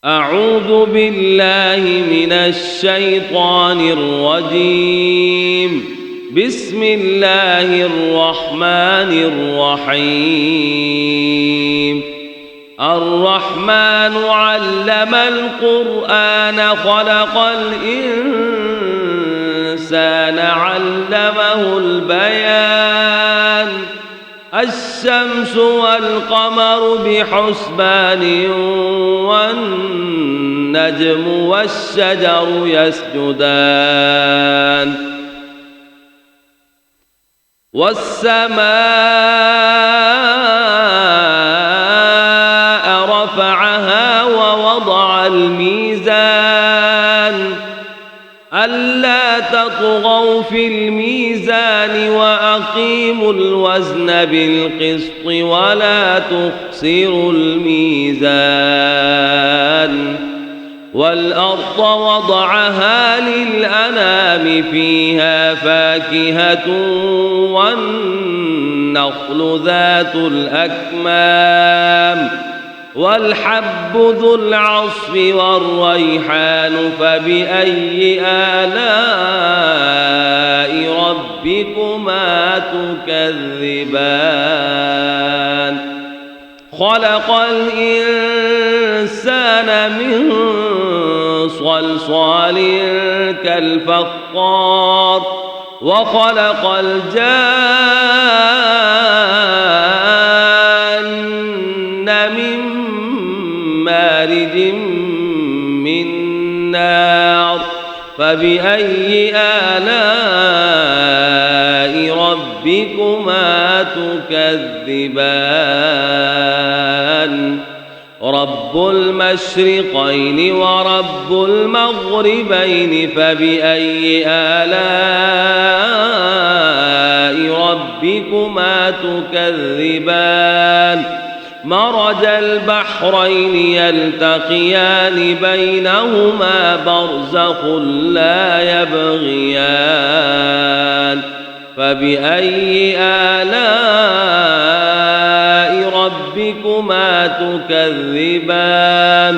أعوذ بالله من الشيطان الرجيم. بسم الله الرحمن الرحيم. الرحمن علم القرآن خلق الإنسان علمه البيان. الشمس والقمر بحسبان والنجم والشجر يسجدان والسماء رفعها ووضع الميزان ألا تطغوا في الميزان وأقيموا الوزن بالقسط ولا تخسروا الميزان. والأرض وضعها للأنام فيها فاكهة والنخل ذات الأكمام والحب ذو العصف والريحان فبأي آلاء ربكما تكذبان. خلق الإنسان من صلصال كالفخار وخلق الجان من مارج من نار فبأي آلاء ربكما تكذبان. رب المشرقين ورب المغربين فبأي آلاء ربكما تكذبان. مرج البحرين يلتقيان بينهما برزخ لا يبغيان فبأي آلاء ربكما تكذبان.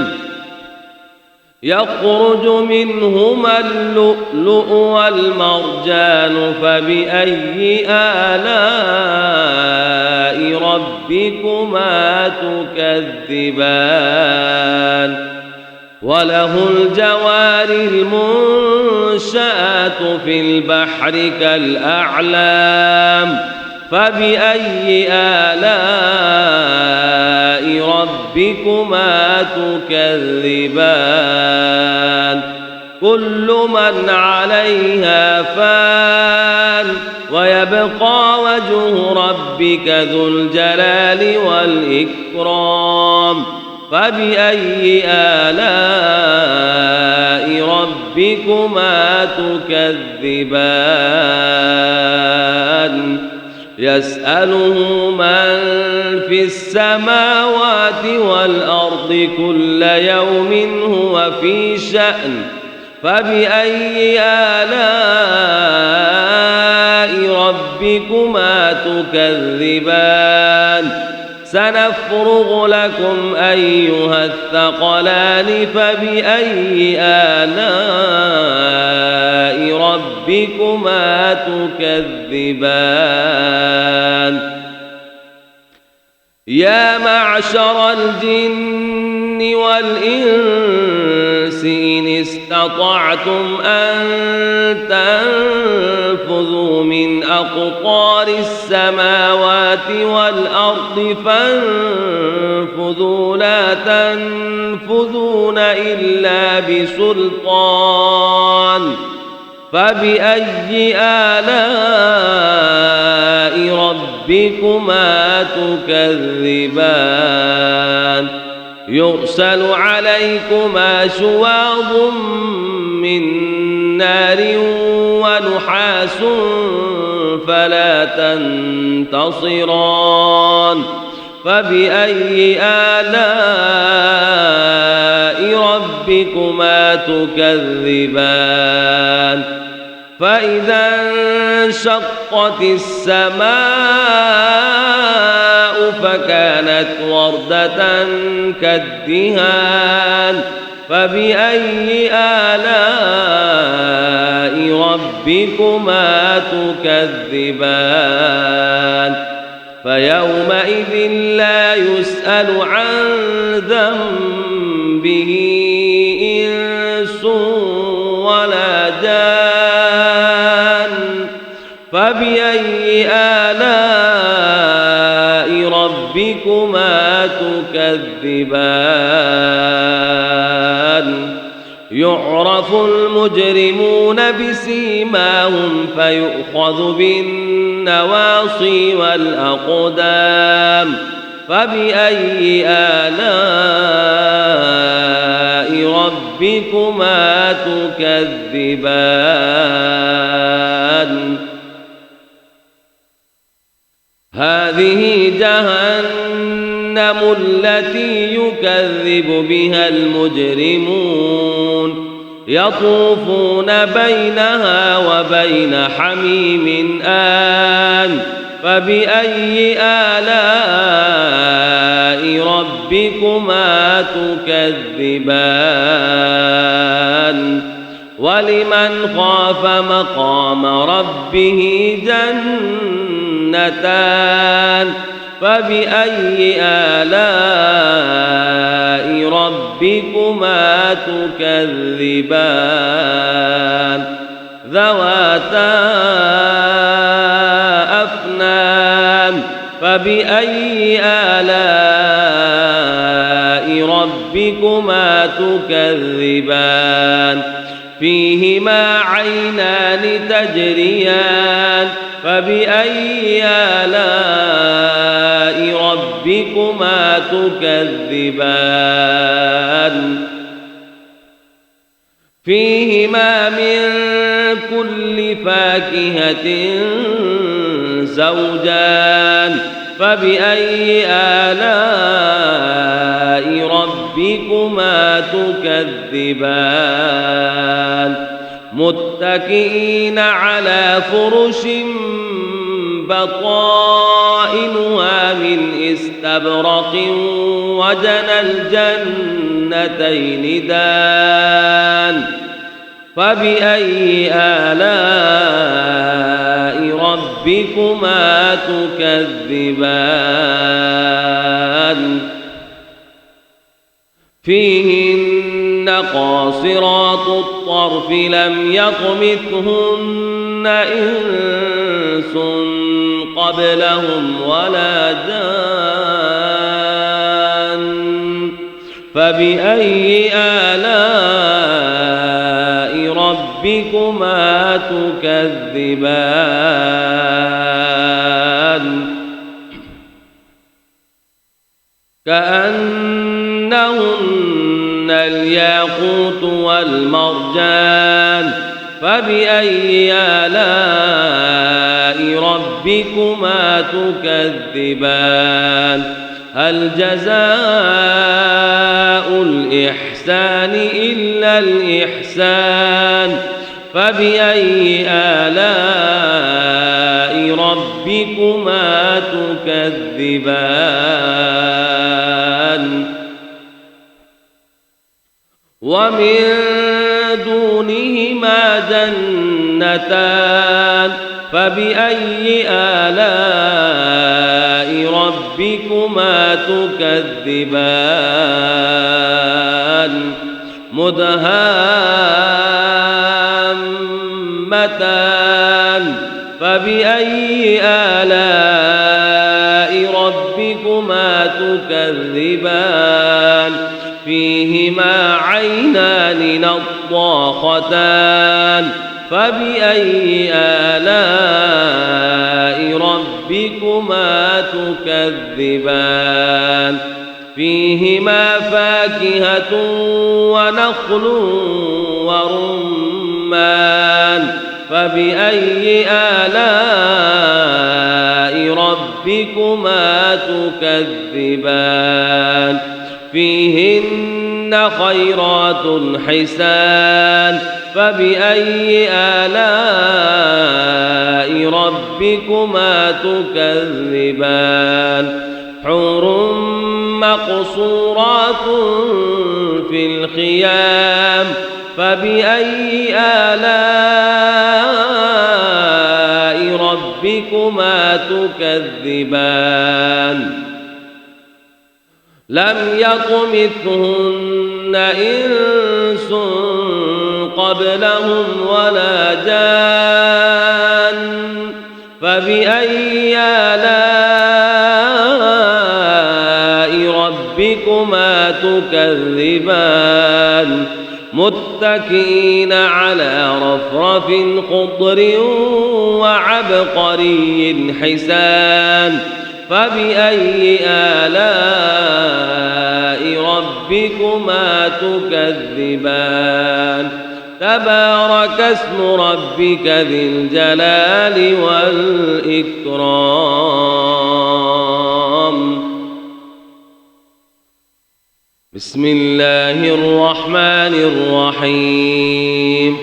يخرج منهما اللؤلؤ والمرجان فبأي آلاء ربكما تكذبان. وله الجوار المنشآت في البحر كالأعلام فبأي آلاء ربكما تكذبان. كل من عليها فان ويبقى وجه ربك ذو الجلال والإكرام فبأي آلاء ربكما تكذبان. يسأله من في السماوات والأرض كل يوم هو في شأن فبأي آلاء ربكما تكذبان. سنفرغ لكم أيها الثقلان فبأي آلاء ربكما تكذبان. يا معشر الجن والإنس إن استطعتم أن تنفذوا من أقطار السماوات والأرض فانفذوا لا تنفذون إلا بسلطان فبأي آلاء ربكما تكذبان. يرسل عليكما شواظ من نار ونحاس فلا تنتصران فبأي آلاء ربكما تكذبان. فإذا انشقت السماء فكانت وردة كالدهان فبأي آلاء ربكما تكذبان فيومئذ لا يسأل عن ذنبه إنس ولا جان فبأي آلاء ربكما تكذبان يعرف المجرمون بسيماهم فيؤخذ بالنواصي والأقدام فبأي آلاء ربكما تكذبان هذه جهنم التي يكذب بها المجرمون يطوفون بينها وبين حميم آن فبأي آلاء ربكما تكذبان ولمن خاف مقام ربه جنتان فبأي آلاء ربكما تكذبان ذواتا أفنان فبأي آلاء ربكما تكذبان فيهما عينان تجريان فبأي آلاء ربكما تكذبان فيهما من كل فاكهة زوجان فبأي آلاء ربكما تكذبان متكئين على فرش بطائنها من استبرق وجنى الجنتين دان فبأي آلاء ربكما تكذبان فيهن قاصرات الطرف لم يطمثهن إنس قبلهم ولا جان فبأي آلاء ربكما تكذبان كأنهن الياقوت والمرجان فبأي آلاء ربكما تكذبان هل جزاء الإحسان إلا الإحسان فبأي آلاء ربكما تكذبان ومن دونهما جنتان فبأي آلاء ربكما تكذبان مدهامتان فبأي آلاء ربكما تكذبان فيهما عينان نضاختان فبأي آلاء ربكما تكذبان فيهما فاكهة ونخل ورمان فبأي آلاء ربكما تكذبان فيهن خيرات حسان فبأي آلاء ربكما تكذبان حور مقصورات في الخيام فبأي آلاء ربكما تكذبان لم يطمثهن إنس قبلهم ولا جان فبأي آلاء ربكما تكذبان متكئين على رفرف خضر وعبقري حسان فبأي آلاء ربكما تكذبان تبارك اسم ربك ذي الجلال والإكرام بسم الله الرحمن الرحيم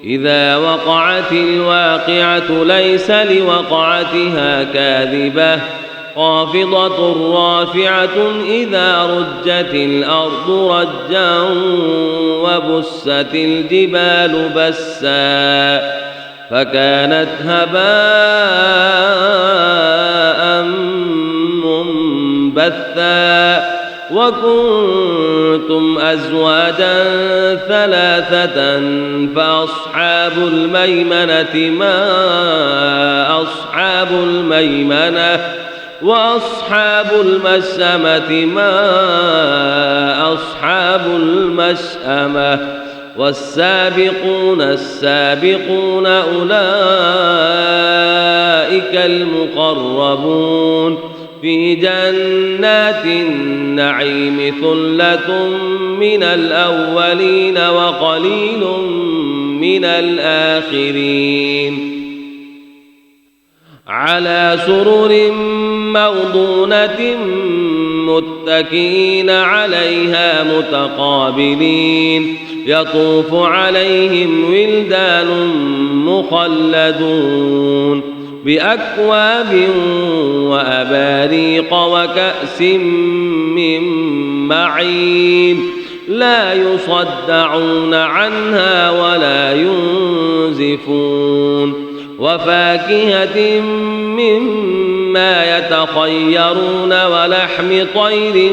إذا وقعت الواقعة ليس لوقعتها كاذبة خافضة رافعة إذا رجت الأرض رجا وبست الجبال بسا فكانت هباء منبثا وكنتم أزواجا ثلاثة فأصحاب الميمنة ما أصحاب الميمنة وأصحاب المشأمة ما أصحاب المشأمة والسابقون السابقون أولئك المقربون في جنات النعيم ثلة من الأولين وقليل من الآخرين على سرر موضونة متكئين عليها متقابلين يطوف عليهم ولدان مخلدون بأكواب وأباريق وكأس من معين لا يصدعون عنها ولا ينزفون وفاكهة مما يتخيرون ولحم طير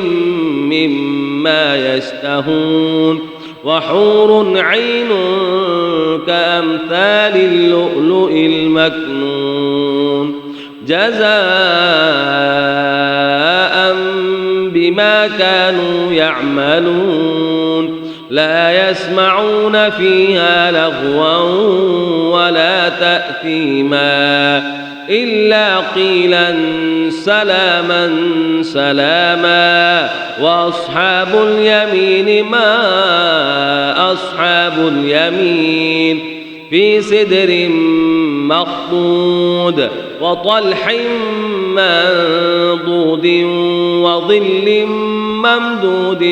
مما يشتهون وحور عين كأمثال اللؤلؤ المكنون جزاء بما كانوا يعملون لا يسمعون فيها لغوا ولا تأثيما إلا قيلا سلاما سلاما وأصحاب اليمين ما أصحاب اليمين في سدر مخضود وطلح منضود وظل ممدود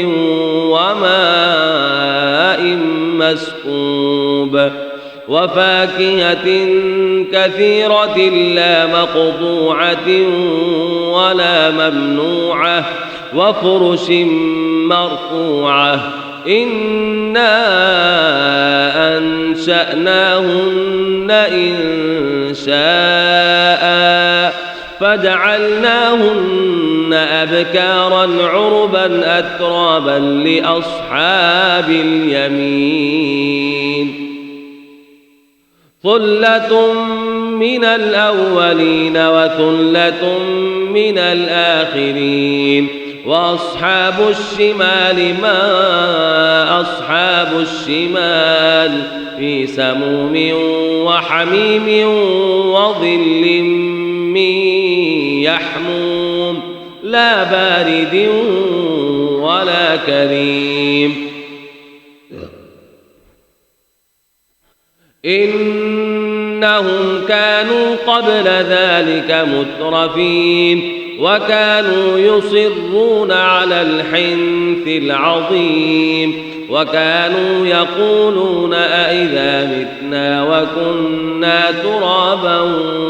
وماء مسكوب وفاكهة كثيرة لا مقطوعة ولا ممنوعة وفرش مرفوعة إنا أنشأناهن إنشاء فجعلناهن أبكارا عربا أترابا لأصحاب اليمين ثلة من الأولين وثلة من الآخرين وأصحاب الشمال ما أصحاب الشمال في سموم وحميم وظل من يحموم لا بارد ولا كريم إنهم كانوا قبل ذلك مترفين وكانوا يصرون على الحنث العظيم وكانوا يقولون أئذا متنا وكنا ترابا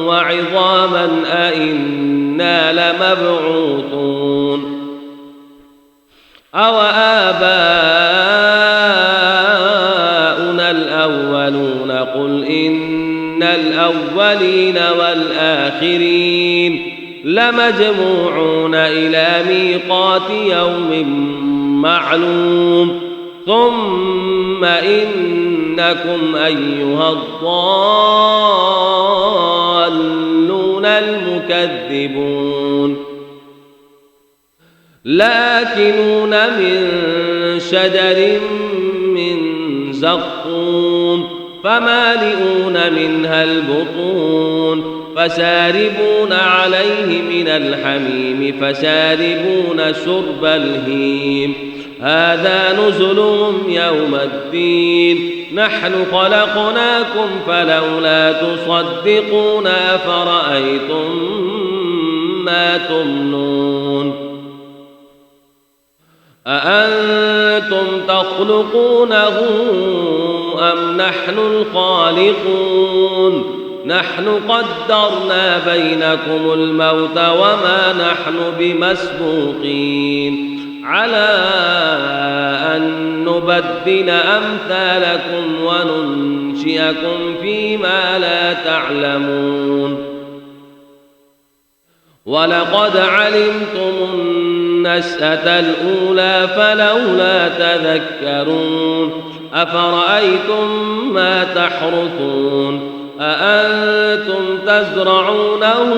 وعظاما أئنا أئنا لمبعوثون أو آباؤنا الأولون قل إن الأولين والآخرين لمجموعون إلى ميقات يوم معلوم ثم إنكم أيها الضالون المكذبون لآكلون من شجر من زقوم فمالئون منها البطون فشاربون عليه من الحميم فشاربون شرب الهيم هذا نزلهم يوم الدين نحن خلقناكم فلولا تصدقون أفرأيتم ما تمنون أأنتم تخلقونه أم نحن الخالقون نحن قدرنا بينكم الموت وما نحن بمسبوقين على أن نبدل أمثالكم وننشئكم فيما لا تعلمون ولقد علمتم النشأة الأولى فلولا تذكرون أفرأيتم ما تحرثون أأنتم تزرعونه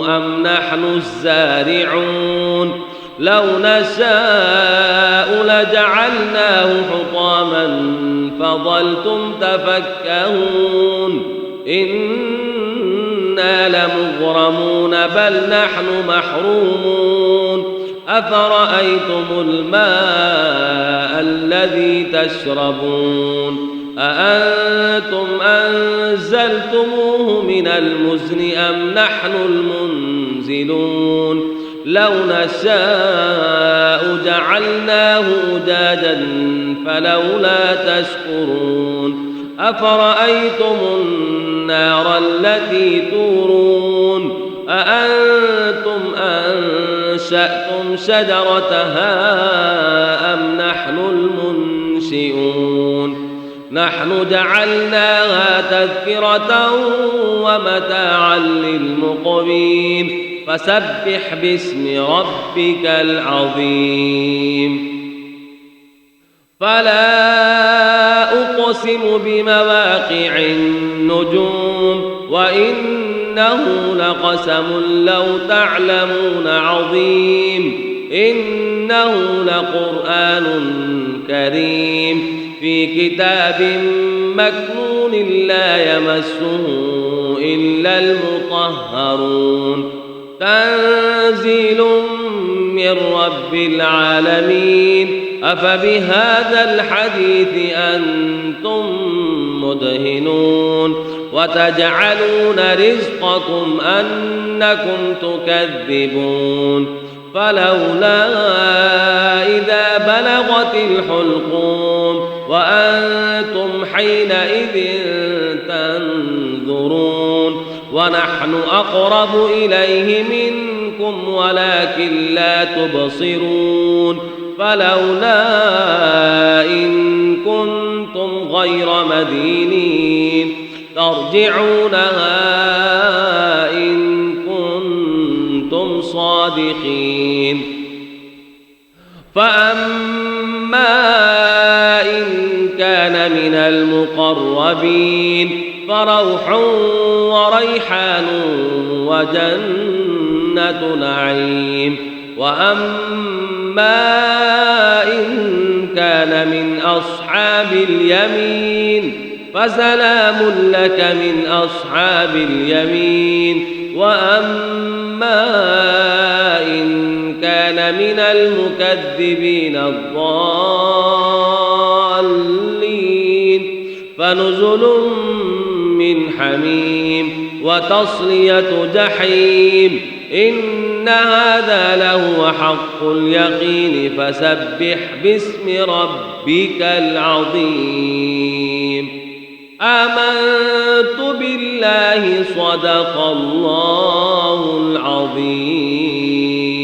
أم نحن الزارعون لو نشاء لجعلناه حطاما فظلتم تفكهون إنا لمغرمون بل نحن محرومون أفرأيتم الماء الذي تشربون أأنتم أنزلتموه من المزن أم نحن المنزلون لو نشاء جعلناه أجاجا فلولا تشكرون أفرأيتم النار التي تورون أأنتم أنشأتم شجرتها أم نحن المنشئون نحن جعلناها تذكرة ومتاعا للمقوين فسبح باسم ربك العظيم فلا أقسم بمواقع النجوم وإنه لقسم لو تعلمون عظيم إنه لقرآن كريم في كتاب مكنون لا يمسه إلا المطهرون تنزيل من رب العالمين أفبهذا الحديث أنتم مدهنون وتجعلون رزقكم أنكم تكذبون فلولا إذا بلغت الحلقوم وأنتم حينئذ تنظرون ونحن أقرب إليه منكم ولكن لا تبصرون فلولا إن كنتم غير مدينين ترجعونها إن كنتم صادقين فأما إن كان من المقربين فروح وريحان وجنة نعيم وأما إن كان من أصحاب اليمين فسلام لك من أصحاب اليمين وأما إن كان من المكذبين الضالين فنزل من حميم وتصلية جحيم إن هذا لهو حق اليقين فسبح باسم ربك العظيم آمنت بالله صدق الله العظيم.